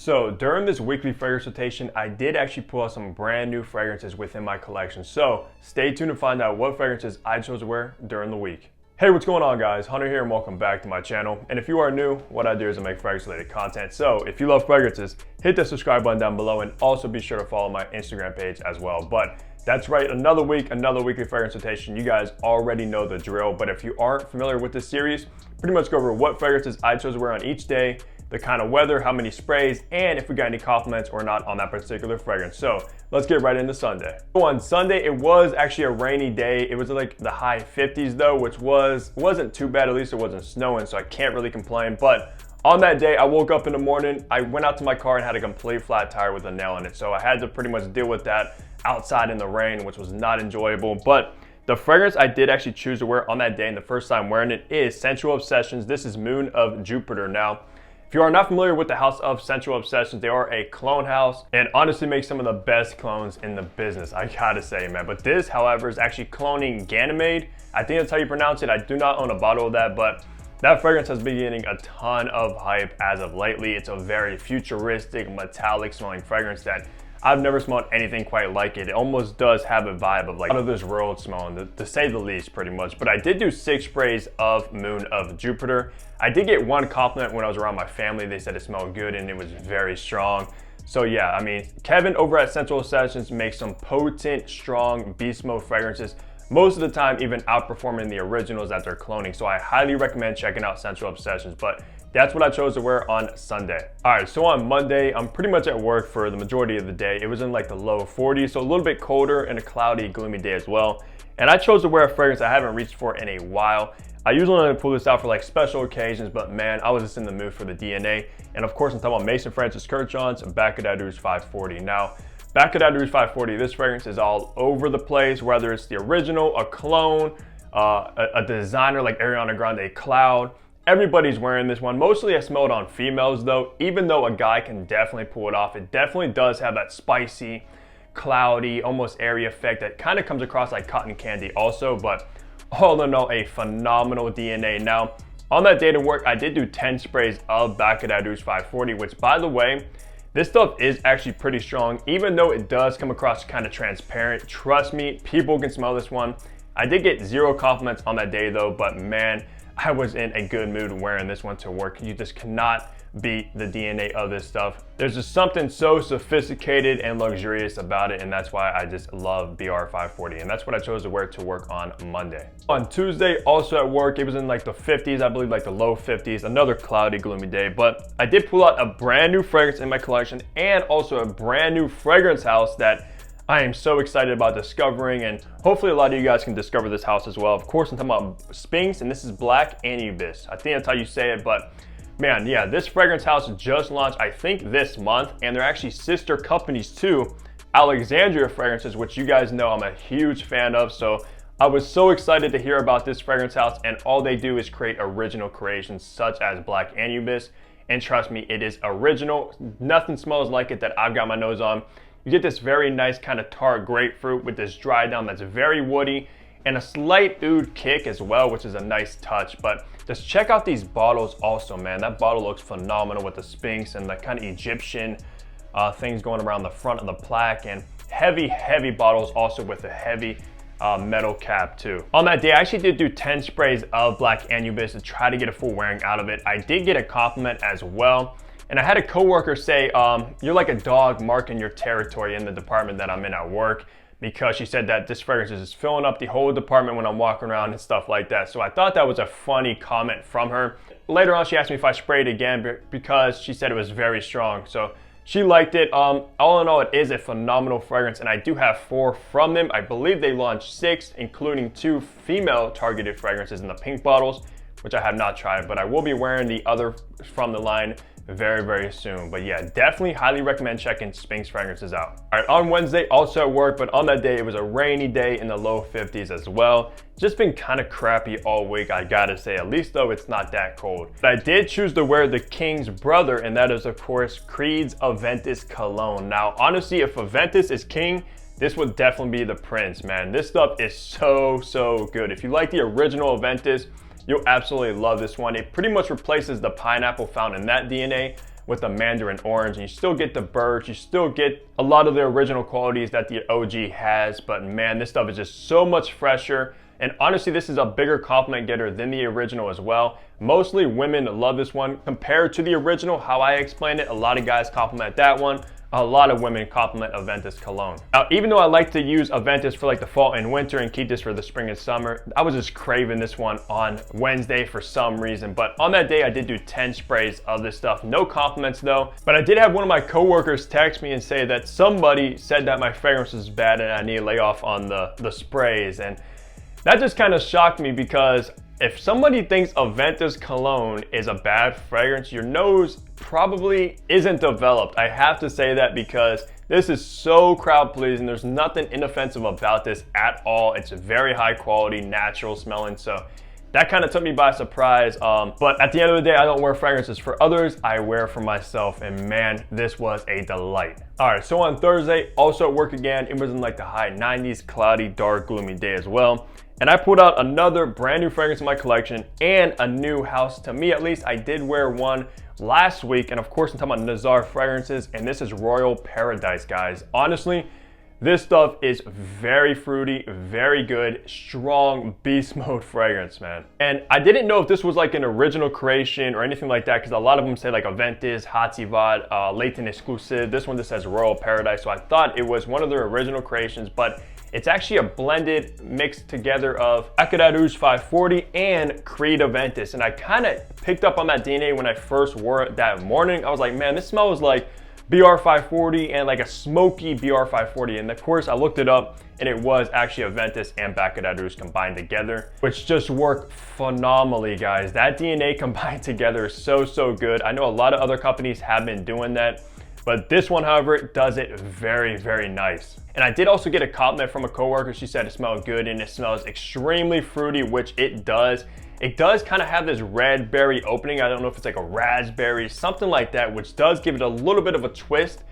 So during this weekly fragrance rotation, I did actually pull out some brand new fragrances within my collection. So stay tuned to find out what fragrances I chose to wear during the week. Hey, what's going on guys? Hunter here and welcome back to my channel. And if you are new, what I do is I make fragrance related content. So if you love fragrances, hit the subscribe button down below and also be sure to follow my Instagram page as well. But that's right, another week, another weekly fragrance rotation. You guys already know the drill, but if you aren't familiar with this series, pretty much go over what fragrances I chose to wear on each day, the kind of weather, how many sprays, and if we got any compliments or not on that particular fragrance. So let's get right into Sunday. So on Sunday, it was actually a rainy day. It was like the high 50s though, which wasn't too bad. At least it wasn't snowing, so I can't really complain. But on that day, I woke up in the morning, I went out to my car and had a complete flat tire with a nail in it. So I had to pretty much deal with that outside in the rain, which was not enjoyable. But the fragrance I did actually choose to wear on that day and the first time wearing it is Sensual Obsessions. This is Moon of Jupiter. Now, if you are not familiar with the house of Sensual Obsessions, they are a cologne house and honestly make some of the best colognes in the business, I gotta say, man. But this, however, is actually cloning Ganymede. I think that's how you pronounce it. I do not own a bottle of that, but that fragrance has been getting a ton of hype as of lately. It's a very futuristic, metallic smelling fragrance that I've never smelled anything quite like it. It almost does have a vibe of like out of this world smelling, to say the least, pretty much. But I did do 6 sprays of Moon of Jupiter. I did get one compliment when I was around my family. They said it smelled good and it was very strong. So yeah, I mean, Kevin over at Sensual Obsessions makes some potent, strong beast mode fragrances, most of the time even outperforming the originals that they're cloning. So I highly recommend checking out Sensual Obsessions. But that's what I chose to wear on Sunday. All right, so on Monday, I'm pretty much at work for the majority of the day. It was in like the low 40s, so a little bit colder and a cloudy, gloomy day as well. And I chose to wear a fragrance I haven't reached for in a while. I usually only pull this out for like special occasions, but man, I was just in the mood for the DNA. And of course, I'm talking about Maison Francis Kurkdjian's Baccarat Rouge 540. Now, Baccarat Rouge 540, this fragrance is all over the place, whether it's the original, a clone, a designer like Ariana Grande Cloud. Everybody's wearing this one. Mostly I smell it on females though, even though a guy can definitely pull it off. It definitely does have that spicy, cloudy, almost airy effect that kind of comes across like cotton candy also, but all in all, a phenomenal DNA. Now, on that day to work, I did do 10 sprays of Baccarat Rouge 540, which by the way, this stuff is actually pretty strong, even though it does come across kind of transparent. Trust me, people can smell this one. I did get 0 compliments on that day though, but man, I was in a good mood wearing this one to work. You just cannot beat the DNA of this stuff. There's just something so sophisticated and luxurious about it, and that's why I just love BR 540, and that's what I chose to wear to work on Monday. On Tuesday, also at work, it was in like the 50s, I believe like the low 50s, another cloudy, gloomy day, but I did pull out a brand new fragrance in my collection and also a brand new fragrance house that I am so excited about discovering, and hopefully a lot of you guys can discover this house as well. Of course, I'm talking about Sphinx, and this is Black Anubis. I think that's how you say it, but man, yeah, this fragrance house just launched, I think this month, and they're actually sister companies to Alexandria Fragrances, which you guys know I'm a huge fan of. So I was so excited to hear about this fragrance house, and all they do is create original creations such as Black Anubis. And trust me, it is original. Nothing smells like it that I've got my nose on. You get this very nice kind of tart grapefruit with this dry down that's very woody and a slight oud kick as well, which is a nice touch. But just check out these bottles also, man. That bottle looks phenomenal with the Sphinx and the kind of Egyptian things going around the front of the plaque, and heavy bottles also with a heavy metal cap too. On that day, I actually did do 10 sprays of Black Anubis to try to get a full wearing out of it. I did get a compliment as well. And I had a coworker say, you're like a dog marking your territory in the department that I'm in at work, because she said that this fragrance is just filling up the whole department when I'm walking around and stuff like that. So I thought that was a funny comment from her. Later on, she asked me if I sprayed again because she said it was very strong. So she liked it. All in all, it is a phenomenal fragrance, and I do have 4 from them. I believe they launched 6, including 2 female targeted fragrances in the pink bottles, which I have not tried, but I will be wearing the other from the line very soon. But yeah, definitely highly recommend checking Sphinx fragrances out. All right, on Wednesday, also at work, but on that day, it was a rainy day in the low 50s as well. Just been kind of crappy all week, I gotta say, at least though it's not that cold. But I did choose to wear the King's brother, and that is of course Creed's Aventus cologne. Now, honestly, if Aventus is king, this would definitely be the prince, man. This stuff is so good. If you like the original Aventus, you'll absolutely love this one. It pretty much replaces the pineapple found in that DNA with a mandarin orange, and you still get the birch, you still get a lot of the original qualities that the OG has, but man, this stuff is just so much fresher. And honestly, this is a bigger compliment getter than the original as well. Mostly women love this one compared to the original. How I explained it, a lot of guys compliment that one. A lot of women compliment Aventus cologne. Now, even though I like to use Aventus for like the fall and winter and keep this for the spring and summer, I was just craving this one on Wednesday for some reason. But on that day, I did do 10 sprays of this stuff. No compliments though. But I did have one of my coworkers text me and say that somebody said that my fragrance was bad and I need to lay off on the sprays. And that just kind of shocked me, because if somebody thinks Aventus cologne is a bad fragrance, your nose probably isn't developed. I have to say that, because this is so crowd pleasing. There's nothing inoffensive about this at all. It's very high quality, natural smelling. So that kind of took me by surprise. But at the end of the day, I don't wear fragrances for others. I wear for myself. And man, this was a delight. All right, so on Thursday, also at work again, it was in like the high 90s, cloudy, dark, gloomy day as well. And I pulled out another brand new fragrance in my collection, and a new house to me at least. I did wear one last week, and of course I'm talking about Nazar fragrances, and this is Royal Paradise, guys. Honestly, this stuff is very fruity, very good, strong beast mode fragrance, man. And I didn't know if this was like an original creation or anything like that, because a lot of them say like Aventus, hacivat, Leighton exclusive. This one just says Royal Paradise, so I thought it was one of their original creations, but it's actually a blended mix together of Abbott 540 and Creed Aventus. And I kind of picked up on that DNA when I first wore it that morning. I was like, man, this smells like BR 540 and like a smoky BR 540. And of course I looked it up, and it was actually Aventus and Abbott combined together, which just worked phenomenally, guys. That DNA combined together is so, so good. I know a lot of other companies have been doing that, but this one, however, does it very, very nice. And I did also get a compliment from a coworker. She said it smelled good and it smells extremely fruity, which it does. It does kind of have this red berry opening. I don't know if it's like a raspberry, something like that, which does give it a little bit of a twist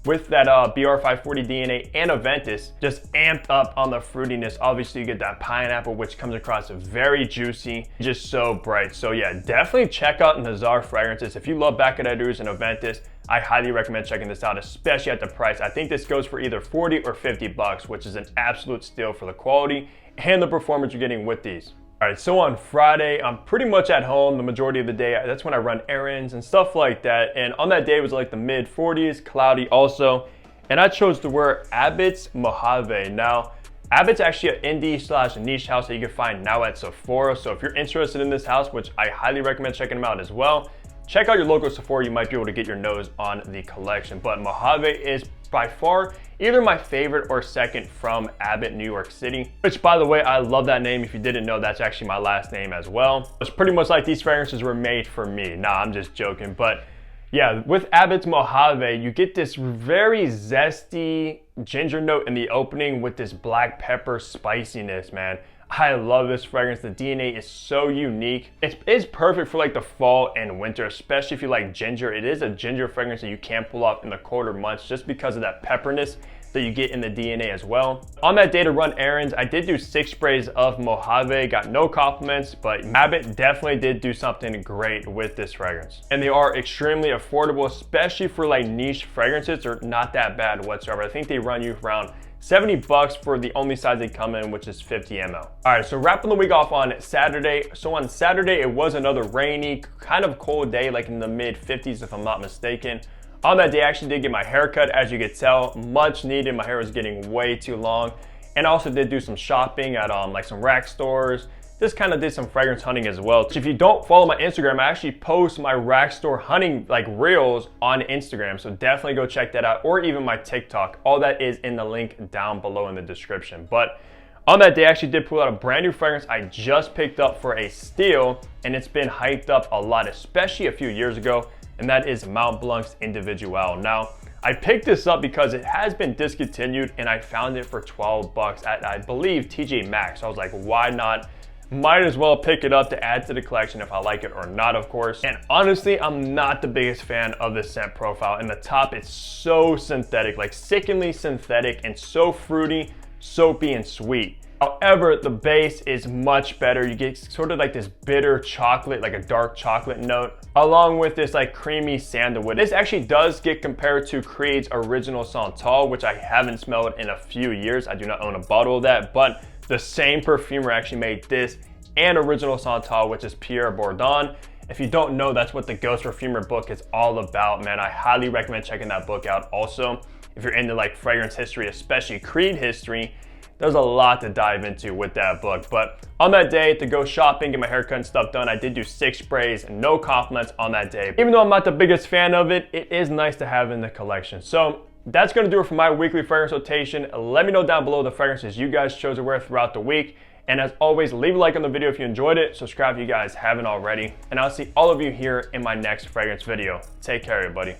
with that BR 540 DNA and Aventus, just amped up on the fruitiness. Obviously you get that pineapple, which comes across very juicy, just so bright. So yeah, definitely check out Nazar fragrances. If you love Abbott and Aventus, I highly recommend checking this out, especially at the price. I think this goes for either 40 or 50 bucks, which is an absolute steal for the quality and the performance you're getting with these. All right, so on Friday, I'm pretty much at home the majority of the day. That's when I run errands and stuff like that. And on that day, it was like the mid 40s, cloudy also. And I chose to wear Abbott Mojave. Now, Abbott's actually an indie / niche house that you can find now at Sephora. So if you're interested in this house, which I highly recommend checking them out as well, check out your local Sephora. You might be able to get your nose on the collection. But Mojave is by far either my favorite or second from Abbott, New York City, which by the way, I love that name. If you didn't know, that's actually my last name as well. It's pretty much like these fragrances were made for me. Nah, I'm just joking. But yeah, with Abbott Mojave, you get this very zesty ginger note in the opening with this black pepper spiciness, man. I love this fragrance. The DNA is so unique. It is perfect for like the fall and winter, especially if you like ginger. It is a ginger fragrance that you can't pull off in the colder months just because of that pepperness that you get in the DNA as well. On that day to run errands, I did do 6 sprays of Mojave, got no compliments, but Abbott definitely did do something great with this fragrance. And they are extremely affordable, especially for like niche fragrances. They're not that bad whatsoever. I think they run you around 70 bucks for the only size they come in, which is 50 ml. All right, so wrapping the week off on Saturday. So on Saturday, it was another rainy, kind of cold day, like in the mid 50s if I'm not mistaken. On that day, I actually did get my hair cut, as you could tell, much needed. My hair was getting way too long. And I also did do some shopping at like some rack stores. Just kind of did some fragrance hunting as well. If you don't follow my Instagram, I actually post my rack store hunting like reels on Instagram. So definitely go check that out, or even my TikTok. All that is in the link down below in the description. But on that day, I actually did pull out a brand new fragrance I just picked up for a steal, and it's been hyped up a lot, especially a few years ago, and that is Mont Blanc's Individual. Now, I picked this up because it has been discontinued, and I found it for 12 bucks at, I believe, TJ Maxx. So I was like, why not? Might as well pick it up to add to the collection if I like it or not, of course. And honestly, I'm not the biggest fan of the scent profile. In the top, it's so synthetic, like sickeningly synthetic, and so fruity, soapy, and sweet. However, the base is much better. You get sort of like this bitter chocolate, like a dark chocolate note, along with this like creamy sandalwood. This actually does get compared to Creed's original Santal, which I haven't smelled in a few years. I do not own a bottle of that, but the same perfumer actually made this and original Santal, which is Pierre Bourdon. If you don't know, that's what the Ghost Perfumer book is all about, man. I highly recommend checking that book out. Also, if you're into like fragrance history, especially Creed history, there's a lot to dive into with that book. But on that day to go shopping, get my haircut and stuff done, I did do 6 sprays, no compliments on that day. Even though I'm not the biggest fan of it, it is nice to have in the collection. So that's gonna do it for my weekly fragrance rotation. Let me know down below the fragrances you guys chose to wear throughout the week. And as always, leave a like on the video if you enjoyed it, subscribe if you guys haven't already, and I'll see all of you here in my next fragrance video. Take care, everybody.